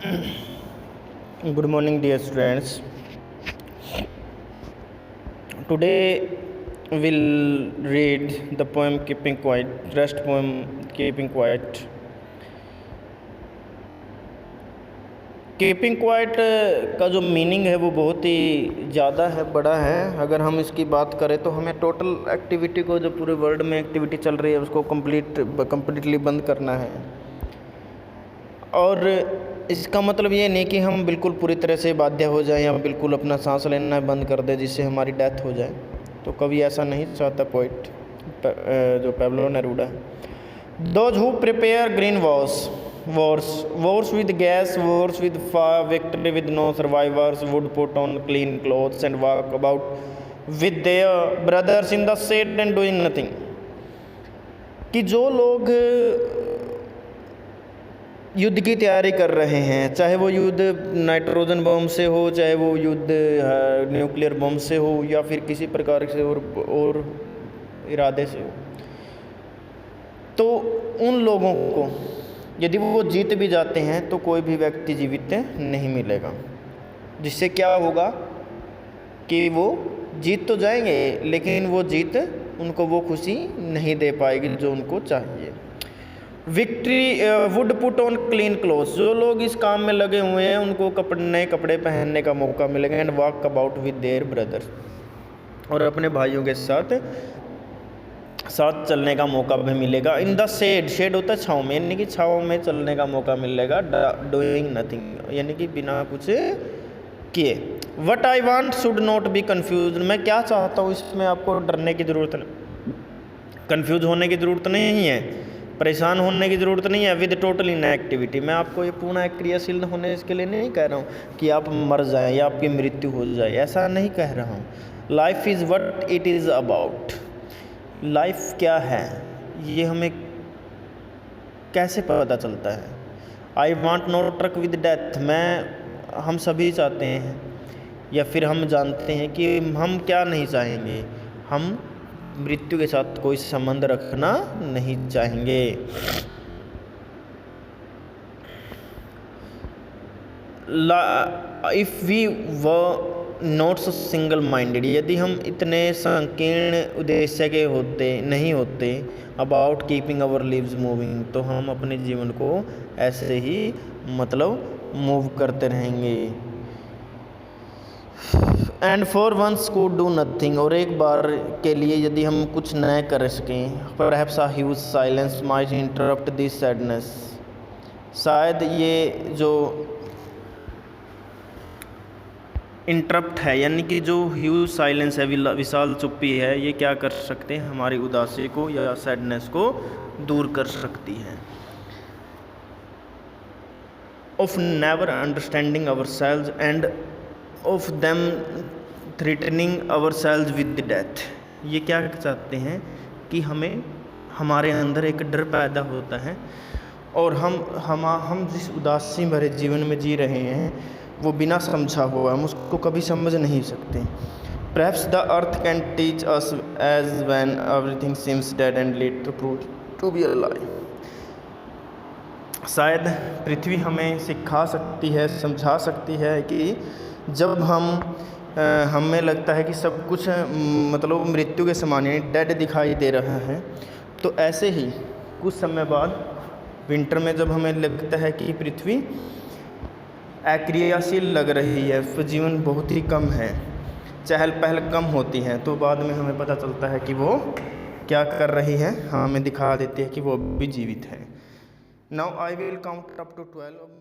Good morning, dear students. Today we'll read the poem Keeping Quiet, rest poem Keeping Quiet. Keeping quiet का जो meaning है वो बहुत ही ज़्यादा है, बड़ा है। अगर हम इसकी बात करें तो हमें टोटल एक्टिविटी को, जो पूरे वर्ल्ड में एक्टिविटी चल रही है, उसको कम्प्लीटली बंद करना है। और इसका मतलब ये नहीं कि हम बिल्कुल पूरी तरह से बाध्य हो जाएं या बिल्कुल अपना सांस लेना बंद कर दें जिससे हमारी डेथ हो जाए। तो कभी ऐसा नहीं चाहता पोइट जो पैब्लो नेरूदा है। Those who prepare green wars with gas, wars with fire, victory with no survivors would put on clean clothes and walk about with their brothers in the shade and doing nothing। कि जो लोग युद्ध की तैयारी कर रहे हैं, चाहे वो युद्ध नाइट्रोजन बम से हो, चाहे वो युद्ध न्यूक्लियर बम से हो, या फिर किसी प्रकार से और इरादे से हो, तो उन लोगों को यदि वो जीत भी जाते हैं तो कोई भी व्यक्ति जीवित नहीं मिलेगा। जिससे क्या होगा कि वो जीत तो जाएंगे लेकिन वो जीत उनको वो खुशी नहीं दे पाएगी जो उनको चाहिए। Victory would put on clean clothes, जो लोग इस काम में लगे हुए हैं उनको नए कपड़े पहनने का मौका मिलेगा। And walk about with their brothers, और अपने भाइयों के साथ चलने का मौका भी मिलेगा। इन द शेड होता है छाँव में, यानी कि छाँव में चलने का मौका मिलेगा। डूइंग नथिंग, यानी कि बिना कुछ किए। What I want should not be confuse, मैं क्या चाहता हूँ इसमें आपको डरने की ज़रूरत नहीं, कन्फ्यूज होने की ज़रूरत नहीं है, परेशान होने की ज़रूरत नहीं है। विद टोटल इनएक्टिविटी, मैं आपको ये पूर्ण क्रियाशील होने इसके लिए नहीं कह रहा हूँ कि आप मर जाएं या आपकी मृत्यु हो जाए, ऐसा नहीं कह रहा हूँ। Life is what it is about, life क्या है ये हमें कैसे पता चलता है। I want not truck with death, हम सभी चाहते हैं या फिर हम जानते हैं कि हम क्या नहीं चाहेंगे, हम मृत्यु के साथ कोई संबंध रखना नहीं चाहेंगे। If we were not so single minded, यदि हम इतने संकीर्ण उद्देश्य के नहीं होते about keeping our lives moving, तो हम अपने जीवन को ऐसे ही मूव करते रहेंगे। And for once could do nothing, और एक बार के लिए यदि हम कुछ न कर सकें। Perhaps a huge silence might interrupt this sadness, शायद ये जो इंटरप्ट है, यानी कि जो ह्यूज साइलेंस है, विशाल चुप्पी है, ये क्या कर सकते हैं, हमारी उदासी को या सैडनेस को दूर कर सकती है। Of never understanding our selves and of them threatening our selves with death, ये क्या चाहते हैं कि हमारे अंदर एक डर पैदा होता है और हम जिस उदासी भरे जीवन में जी रहे हैं वो बिना समझा हुआ, हम उसको कभी समझ नहीं सकते। Perhaps the earth can teach us as when everything seems dead and lead to be alive, शायद पृथ्वी हमें सिखा सकती है, समझा सकती है कि जब हमें लगता है कि सब कुछ मृत्यु के समान यानी डेड दिखाई दे रहा है, तो ऐसे ही कुछ समय बाद विंटर में जब हमें लगता है कि पृथ्वी अक्रियाशील लग रही है, फिर जीवन बहुत ही कम है, चहल पहल कम होती है, तो बाद में हमें पता चलता है कि वो क्या कर रही है, हमें दिखा देती है कि वो भी जीवित है। Now I will count up to 12।